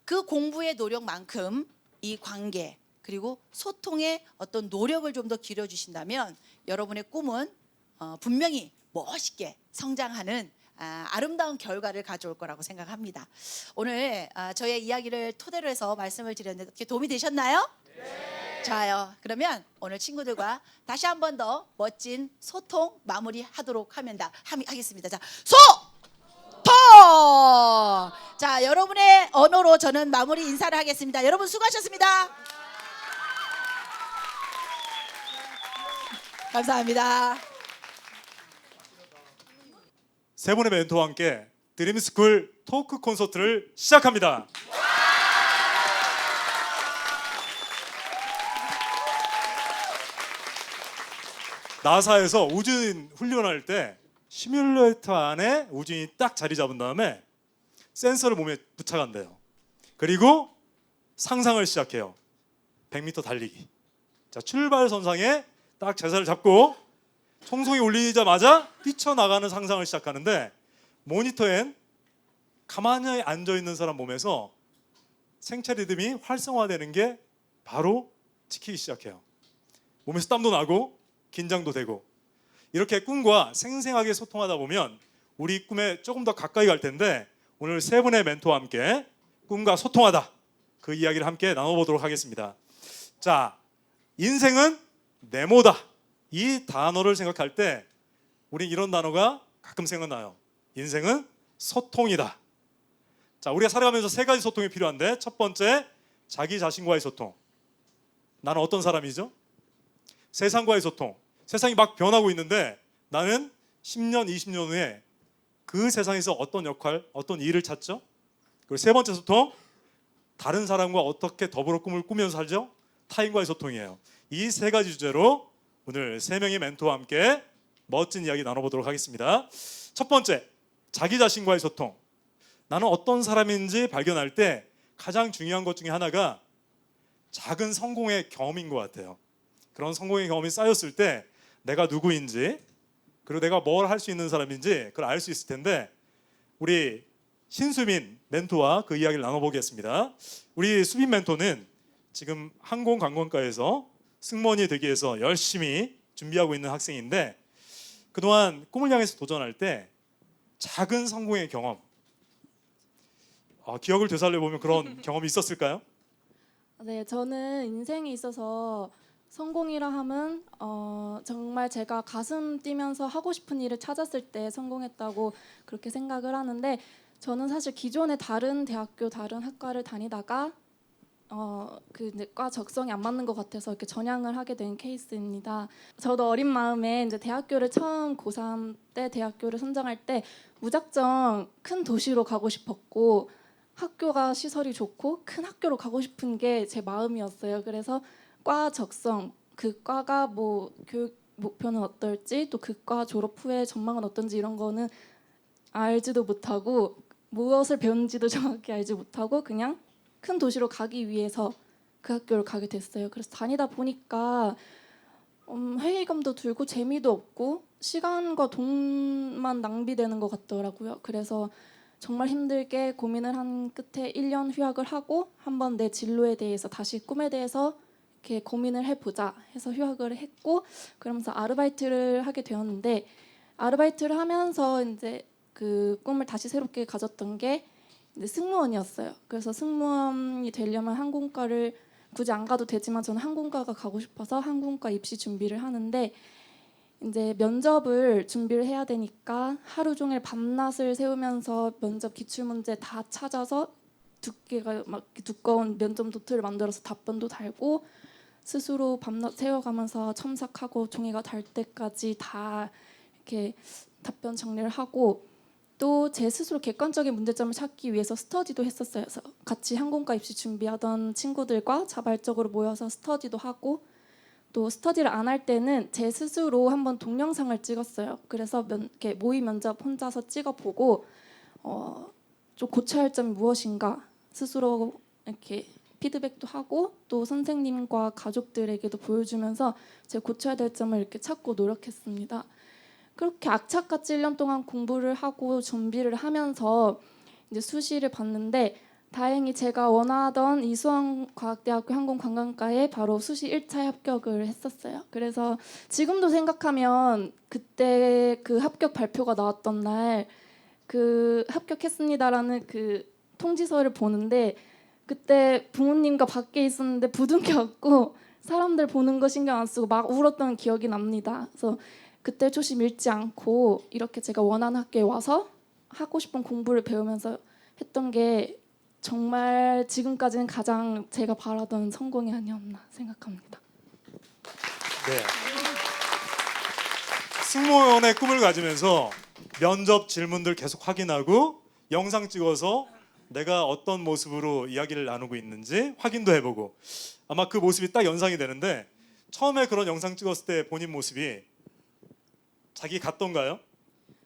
그 공부의 노력만큼 이 관계 그리고 소통에 어떤 노력을 좀 더 기울여주신다면 여러분의 꿈은 분명히 멋있게 성장하는 아름다운 결과를 가져올 거라고 생각합니다. 오늘 저의 이야기를 토대로 해서 말씀을 드렸는데 어떻게 도움이 되셨나요? 네. 좋아요. 그러면 오늘 친구들과 다시 한 번 더 멋진 소통 마무리하도록 하겠습니다. 자, 소통! 자, 여러분의 언어로 저는 마무리 인사를 하겠습니다. 여러분 수고하셨습니다. 감사합니다. 세 분의 멘토와 함께 드림스쿨 토크 콘서트를 시작합니다. 나사에서 우주인 훈련할 때 시뮬레이터 안에 우주인이 딱 자리 잡은 다음에 센서를 몸에 부착한대요. 그리고 상상을 시작해요. 100m 달리기. 자, 출발선상에 딱 제자를 잡고 총성이 울리자마자 뛰쳐나가는 상상을 시작하는데 모니터엔 가만히 앉아있는 사람 몸에서 생체 리듬이 활성화되는 게 바로 찍히기 시작해요. 몸에서 땀도 나고 긴장도 되고 이렇게 꿈과 생생하게 소통하다 보면 우리 꿈에 조금 더 가까이 갈 텐데 오늘 세 분의 멘토와 함께 꿈과 소통하다 그 이야기를 함께 나눠보도록 하겠습니다. 자, 인생은 네모다 이 단어를 생각할 때 우린 이런 단어가 가끔 생각나요. 인생은 소통이다. 자, 우리가 살아가면서 세 가지 소통이 필요한데 첫 번째, 자기 자신과의 소통. 나는 어떤 사람이죠? 세상과의 소통. 세상이 막 변하고 있는데 나는 10년, 20년 후에 그 세상에서 어떤 역할, 어떤 일을 찾죠? 그리고 세 번째 소통, 다른 사람과 어떻게 더불어 꿈을 꾸면서 살죠? 타인과의 소통이에요. 이 세 가지 주제로 오늘 세 명의 멘토와 함께 멋진 이야기 나눠보도록 하겠습니다. 첫 번째, 자기 자신과의 소통. 나는 어떤 사람인지 발견할 때 가장 중요한 것 중에 하나가 작은 성공의 경험인 것 같아요. 그런 성공의 경험이 쌓였을 때 내가 누구인지 그리고 내가 뭘 할 수 있는 사람인지 그걸 알 수 있을 텐데 우리 신수민 멘토와 그 이야기를 나눠보겠습니다. 우리 수민 멘토는 지금 항공관광과에서 승무원이 되기 위해서 열심히 준비하고 있는 학생인데 그동안 꿈을 향해서 도전할 때 작은 성공의 경험 기억을 되살려보면 그런 경험이 있었을까요? 네, 저는 인생에 있어서 성공이라 함은 정말 제가 가슴 뛰면서 하고 싶은 일을 찾았을 때 성공했다고 그렇게 생각을 하는데 저는 사실 기존에 다른 대학교, 다른 학과를 다니다가 그 과 적성이 안 맞는 것 같아서 이렇게 전향을 하게 된 케이스입니다. 저도 어린 마음에 이제 대학교를 처음 고3 때 대학교를 선정할 때 무작정 큰 도시로 가고 싶었고 학교가 시설이 좋고 큰 학교로 가고 싶은 게 제 마음이었어요. 그래서 과 적성, 그 과가 뭐 교육 목표는 어떨지 또 그 과 졸업 후에 전망은 어떤지 이런 거는 알지도 못하고 무엇을 배운지도 정확히 알지 못하고 그냥 큰 도시로 가기 위해서 그 학교를 가게 됐어요. 그래서 다니다 보니까 회의감도 들고 재미도 없고 시간과 돈만 낭비되는 것 같더라고요. 그래서 정말 힘들게 고민을 한 끝에 1년 휴학을 하고 한번 내 진로에 대해서 다시 꿈에 대해서 이렇게 고민을 해보자 해서 휴학을 했고 그러면서 아르바이트를 하게 되었는데 아르바이트를 하면서 이제 그 꿈을 다시 새롭게 가졌던 게 이제 승무원이었어요. 그래서 승무원이 되려면 항공과를 굳이 안 가도 되지만 저는 항공과가 가고 싶어서 항공과 입시 준비를 하는데 이제 면접을 준비를 해야 되니까 하루 종일 밤낮을 세우면서 면접 기출문제 다 찾아서 두께가 막 두꺼운 면접 노트를 만들어서 답변도 달고 스스로 밤낮 세워가면서 첨삭하고 종이가 달 때까지 다 이렇게 답변 정리를 하고 또 제 스스로 객관적인 문제점을 찾기 위해서 스터디도 했었어요. 그래서 같이 항공과 입시 준비하던 친구들과 자발적으로 모여서 스터디도 하고 또 스터디를 안 할 때는 제 스스로 한번 동영상을 찍었어요. 그래서 이렇게 모의 면접 혼자서 찍어보고 좀 고쳐야 할 점이 무엇인가 스스로 이렇게 피드백도 하고 또 선생님과 가족들에게도 보여주면서 제가 고쳐야 될 점을 이렇게 찾고 노력했습니다. 그렇게 악착같이 1년 동안 공부를 하고 준비를 하면서 이제 수시를 봤는데 다행히 제가 원하던 이수원과학대학교 항공관광과에 바로 수시 1차 합격을 했었어요. 그래서 지금도 생각하면 그때 그 합격 발표가 나왔던 날 그 합격했습니다라는 그 통지서를 보는데 그때 부모님과 밖에 있었는데 부둥켜갖고 사람들 보는 거 신경 안 쓰고 막 울었던 기억이 납니다. 그래서 그때 초심 잃지 않고 이렇게 제가 원하는 학교에 와서 하고 싶은 공부를 배우면서 했던 게 정말 지금까지는 가장 제가 바라던 성공이 아니었나 생각합니다. 네. 승무원의 꿈을 가지면서 면접 질문들 계속 확인하고 영상 찍어서 내가 어떤 모습으로 이야기를 나누고 있는지 확인도 해보고 아마 그 모습이 딱 연상이 되는데 처음에 그런 영상 찍었을 때 본인 모습이 자기 같던가요?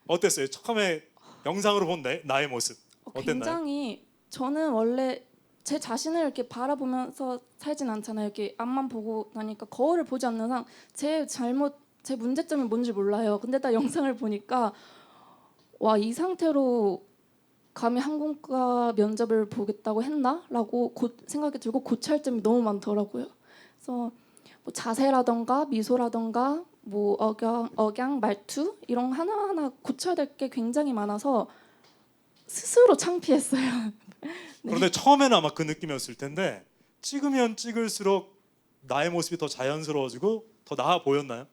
어땠어요? 처음에 영상으로 본 나의 모습 어땠나요? 굉장히 저는 원래 제 자신을 이렇게 바라보면서 살진 않잖아요. 이렇게 앞만 보고 나니까 거울을 보지 않는 한 제 문제점이 뭔지 몰라요. 근데 딱 영상을 보니까 와, 이 상태로 감히 항공과 면접을 보겠다고 했나?라고 생각이 들고 고쳐야 할 점이 너무 많더라고요. 그래서 뭐 자세라던가 미소라던가 뭐 억양, 말투 이런 거 하나하나 고쳐야 될 게 굉장히 많아서 스스로 창피했어요. 네. 그런데 처음에는 아마 그 느낌이었을 텐데 찍으면 찍을수록 나의 모습이 더 자연스러워지고 더 나아 보였나요?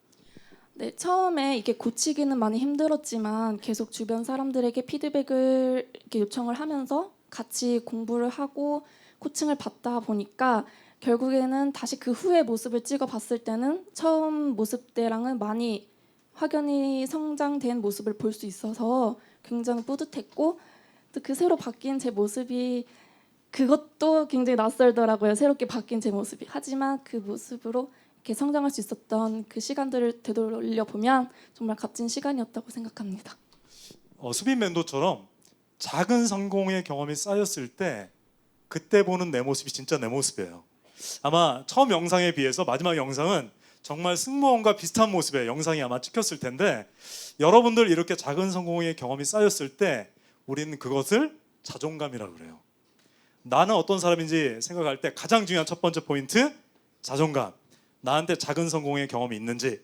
네, 처음에 이게 고치기는 많이 힘들었지만 계속 주변 사람들에게 피드백을 이렇게 요청을 하면서 같이 공부를 하고 코칭을 받다 보니까 결국에는 다시 그 후의 모습을 찍어봤을 때는 처음 모습 때랑은 많이 확연히 성장된 모습을 볼 수 있어서 굉장히 뿌듯했고 또 그 새로 바뀐 제 모습이 그것도 굉장히 낯설더라고요. 새롭게 바뀐 제 모습이. 하지만 그 모습으로 이렇게 성장할 수 있었던 그 시간들을 되돌려 보면 정말 값진 시간이었다고 생각합니다. 수빈 멘토처럼 작은 성공의 경험이 쌓였을 때 그때 보는 내 모습이 진짜 내 모습이에요. 아마 처음 영상에 비해서 마지막 영상은 정말 승무원과 비슷한 모습의 영상이 아마 찍혔을 텐데 여러분들 이렇게 작은 성공의 경험이 쌓였을 때 우리는 그것을 자존감이라고 그래요. 나는 어떤 사람인지 생각할 때 가장 중요한 첫 번째 포인트 자존감. 나한테 작은 성공의 경험이 있는지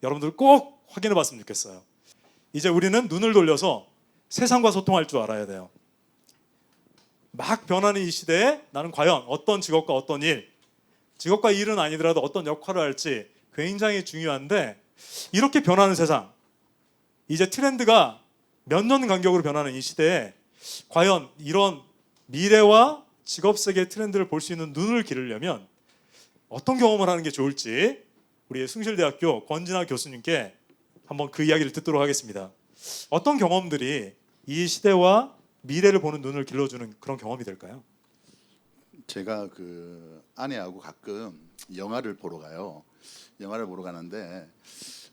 여러분들 꼭 확인해 봤으면 좋겠어요. 이제 우리는 눈을 돌려서 세상과 소통할 줄 알아야 돼요. 막 변하는 이 시대에 나는 과연 어떤 직업과 어떤 일, 직업과 일은 아니더라도 어떤 역할을 할지 굉장히 중요한데 이렇게 변하는 세상, 이제 트렌드가 몇 년 간격으로 변하는 이 시대에 과연 이런 미래와 직업 세계의 트렌드를 볼 수 있는 눈을 기르려면 어떤 경험을 하는 게 좋을지 우리 숭실대학교 권진아 교수님께 한번 그 이야기를 듣도록 하겠습니다. 어떤 경험들이 이 시대와 미래를 보는 눈을 길러주는 그런 경험이 될까요? 제가 그 아내하고 가끔 영화를 보러 가요. 영화를 보러 가는데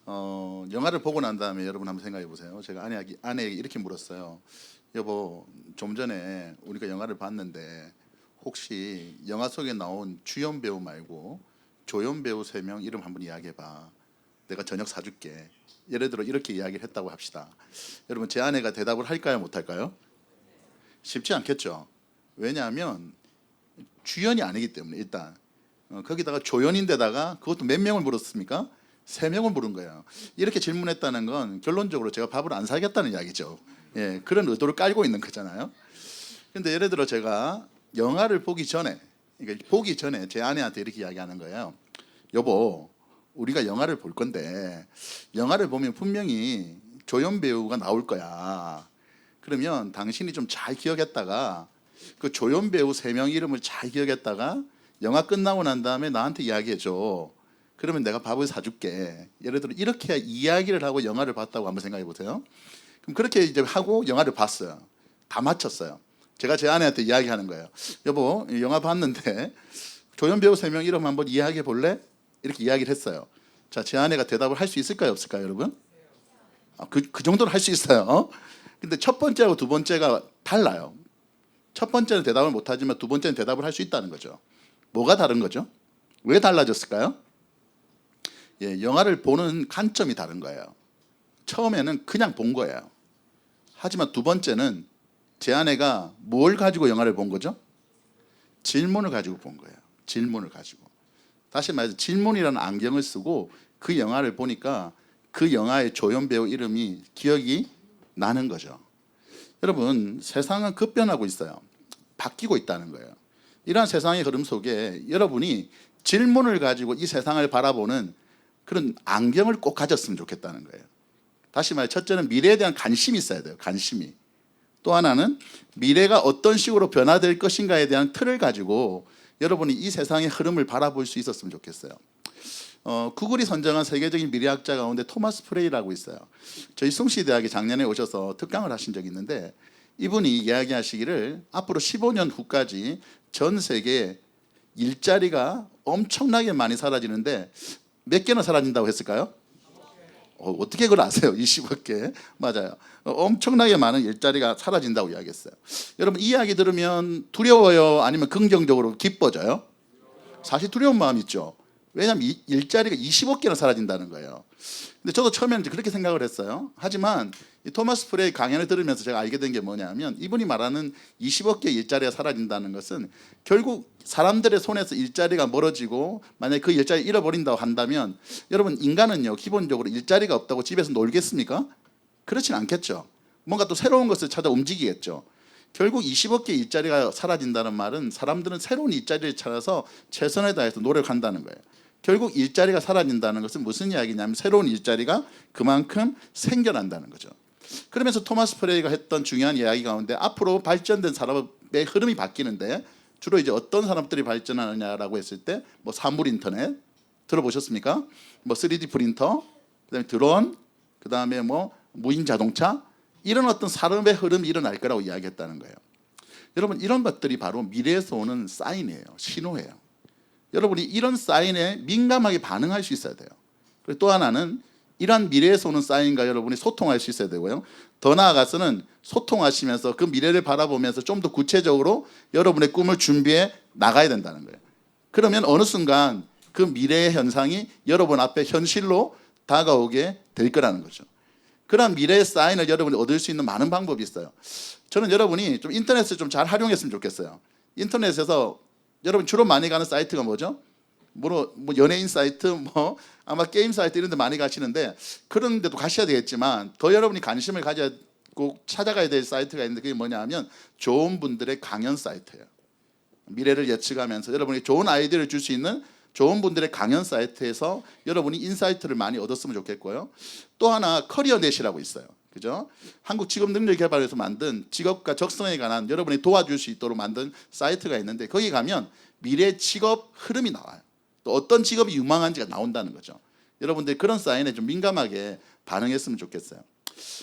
영화를 보고 난 다음에 여러분 한번 생각해 보세요. 제가 아내에게 이렇게 물었어요. 여보, 좀 전에 우리가 영화를 봤는데 혹시 영화 속에 나온 주연 배우 말고 조연 배우 3명 이름 한번 이야기해봐. 내가 저녁 사줄게. 예를 들어 이렇게 이야기를 했다고 합시다. 여러분 제 아내가 대답을 할까요, 못할까요? 쉽지 않겠죠. 왜냐하면 주연이 아니기 때문에 일단 거기다가 조연인데다가 그것도 몇 명을 물었습니까? 3명을 물은 거예요. 이렇게 질문했다는 건 결론적으로 제가 밥을 안 사겠다는 이야기죠. 예, 그런 의도를 깔고 있는 거잖아요. 근데 예를 들어 제가 영화를 보기 전에, 그러니까 보기 전에 제 아내한테 이렇게 이야기하는 거예요. 여보, 우리가 영화를 볼 건데 영화를 보면 분명히 조연 배우가 나올 거야. 그러면 당신이 좀 잘 기억했다가 그 조연 배우 3명 이름을 잘 기억했다가 영화 끝나고 난 다음에 나한테 이야기해줘. 그러면 내가 밥을 사줄게. 예를 들어 이렇게 이야기를 하고 영화를 봤다고 한번 생각해 보세요. 그럼 그렇게 이제 하고 영화를 봤어요. 다 마쳤어요. 제가 제 아내한테 이야기하는 거예요. 여보, 영화 봤는데 조연 배우 3명 이름 한번 이야기해 볼래? 이렇게 이야기를 했어요. 자, 제 아내가 대답을 할 수 있을까요, 없을까요, 여러분? 그 정도는 할 수 있어요. 근데 첫 번째하고 두 번째가 달라요. 첫 번째는 대답을 못하지만 두 번째는 대답을 할 수 있다는 거죠. 뭐가 다른 거죠? 왜 달라졌을까요? 예, 영화를 보는 관점이 다른 거예요. 처음에는 그냥 본 거예요. 하지만 두 번째는 제 아내가 뭘 가지고 영화를 본 거죠? 질문을 가지고 본 거예요. 질문을 가지고. 다시 말해서 질문이라는 안경을 쓰고 그 영화를 보니까 그 영화의 조연 배우 이름이 기억이 나는 거죠. 여러분, 세상은 급변하고 있어요. 바뀌고 있다는 거예요. 이러한 세상의 흐름 속에 여러분이 질문을 가지고 이 세상을 바라보는 그런 안경을 꼭 가졌으면 좋겠다는 거예요. 다시 말해 첫째는 미래에 대한 관심이 있어야 돼요. 관심이. 또 하나는 미래가 어떤 식으로 변화될 것인가에 대한 틀을 가지고 여러분이 이 세상의 흐름을 바라볼 수 있었으면 좋겠어요. 구글이 선정한 세계적인 미래학자 가운데 토마스 프레이라고 있어요. 저희 숭시대학에 작년에 오셔서 특강을 하신 적이 있는데 이분이 이야기하시기를 앞으로 15년 후까지 전 세계에 일자리가 엄청나게 많이 사라지는데 몇 개나 사라진다고 했을까요? 어떻게 그걸 아세요? 20억 개. 맞아요. 엄청나게 많은 일자리가 사라진다고 이야기했어요. 여러분 이 이야기 들으면 두려워요? 아니면 긍정적으로 기뻐져요? 사실 두려운 마음 있죠. 왜냐하면 일자리가 20억 개나 사라진다는 거예요. 근데 저도 처음에는 그렇게 생각을 했어요. 하지만 이 토마스 프레이 강연을 들으면서 제가 알게 된 게 뭐냐면 이분이 말하는 20억 개 일자리가 사라진다는 것은 결국 사람들의 손에서 일자리가 멀어지고 만약에 그 일자리를 잃어버린다고 한다면 여러분 인간은요 기본적으로 일자리가 없다고 집에서 놀겠습니까? 그렇진 않겠죠. 뭔가 또 새로운 것을 찾아 움직이겠죠. 결국 20억 개 일자리가 사라진다는 말은 사람들은 새로운 일자리를 찾아서 최선을 다해서 노력한다는 거예요. 결국 일자리가 사라진다는 것은 무슨 이야기냐면 새로운 일자리가 그만큼 생겨난다는 거죠. 그러면서 토마스 프레이가 했던 중요한 이야기 가운데 앞으로 발전된 산업의 흐름이 바뀌는데 주로 이제 어떤 산업들이 발전하느냐라고 했을 때 뭐 사물 인터넷 들어보셨습니까? 뭐 3D 프린터, 그다음에 드론, 그다음에 뭐 무인 자동차 이런 어떤 산업의 흐름이 일어날 거라고 이야기했다는 거예요. 여러분 이런 것들이 바로 미래에서 오는 사인이에요. 신호예요. 여러분이 이런 사인에 민감하게 반응할 수 있어야 돼요. 그리고 또 하나는 이러한 미래에서 오는 사인과 여러분이 소통할 수 있어야 되고요. 더 나아가서는 소통하시면서 그 미래를 바라보면서 좀 더 구체적으로 여러분의 꿈을 준비해 나가야 된다는 거예요. 그러면 어느 순간 그 미래의 현상이 여러분 앞에 현실로 다가오게 될 거라는 거죠. 그런 미래의 사인을 여러분이 얻을 수 있는 많은 방법이 있어요. 저는 여러분이 좀 인터넷을 좀 잘 활용했으면 좋겠어요. 인터넷에서 여러분 주로 많이 가는 사이트가 뭐죠? 뭐 연예인 사이트, 뭐 아마 게임 사이트 이런 데 많이 가시는데 그런 데도 가셔야 되겠지만 더 여러분이 관심을 가지고 찾아가야 될 사이트가 있는데 그게 뭐냐 하면 좋은 분들의 강연 사이트예요. 미래를 예측하면서 여러분이 좋은 아이디어를 줄 수 있는 좋은 분들의 강연 사이트에서 여러분이 인사이트를 많이 얻었으면 좋겠고요. 또 하나 커리어넷이라고 있어요. 그죠? 한국 직업능력개발에서 만든 직업과 적성에 관한 여러분이 도와줄 수 있도록 만든 사이트가 있는데 거기 가면 미래 직업 흐름이 나와요. 또 어떤 직업이 유망한지가 나온다는 거죠. 여러분들이 그런 사인에 좀 민감하게 반응했으면 좋겠어요.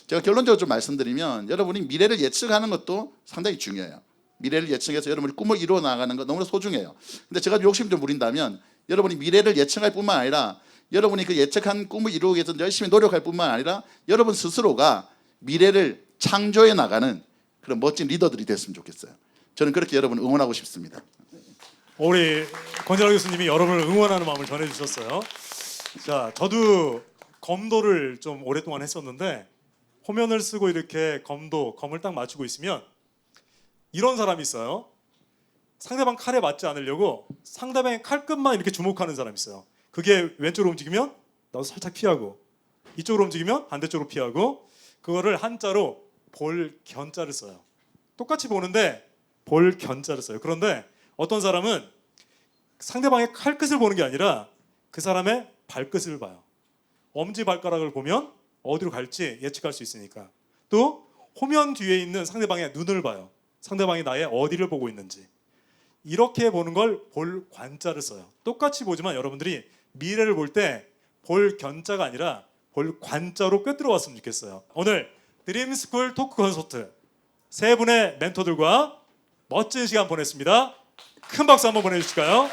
제가 결론적으로 좀 말씀드리면 여러분이 미래를 예측하는 것도 상당히 중요해요. 미래를 예측해서 여러분이 꿈을 이루어 나가는 것 너무나 소중해요. 근데 제가 욕심 좀 부린다면 여러분이 미래를 예측할 뿐만 아니라 여러분이 그 예측한 꿈을 이루기 위해서 열심히 노력할 뿐만 아니라 여러분 스스로가 미래를 창조해 나가는 그런 멋진 리더들이 됐으면 좋겠어요. 저는 그렇게 여러분을 응원하고 싶습니다. 우리 권진아 교수님이 여러분을 응원하는 마음을 전해주셨어요. 자, 저도 검도를 좀 오랫동안 했었는데 호면을 쓰고 이렇게 검을 딱 맞추고 있으면 이런 사람이 있어요. 상대방 칼에 맞지 않으려고 상대방의 칼끝만 이렇게 주목하는 사람이 있어요. 그게 왼쪽으로 움직이면 나도 살짝 피하고, 이쪽으로 움직이면 반대쪽으로 피하고, 그거를 한자로 볼견자를 써요. 똑같이 보는데 볼견자를 써요. 그런데 어떤 사람은 상대방의 칼끝을 보는 게 아니라 그 사람의 발끝을 봐요. 엄지발가락을 보면 어디로 갈지 예측할 수 있으니까. 또 호면 뒤에 있는 상대방의 눈을 봐요. 상대방이 나의 어디를 보고 있는지. 이렇게 보는 걸 볼관자를 써요. 똑같이 보지만 여러분들이 미래를 볼 때 볼견자가 아니라 볼관자로 꿰뚫어 왔으면 좋겠어요. 오늘 드림스쿨 토크 콘서트 세 분의 멘토들과 멋진 시간 보냈습니다. 큰 박수 한번 보내주실까요?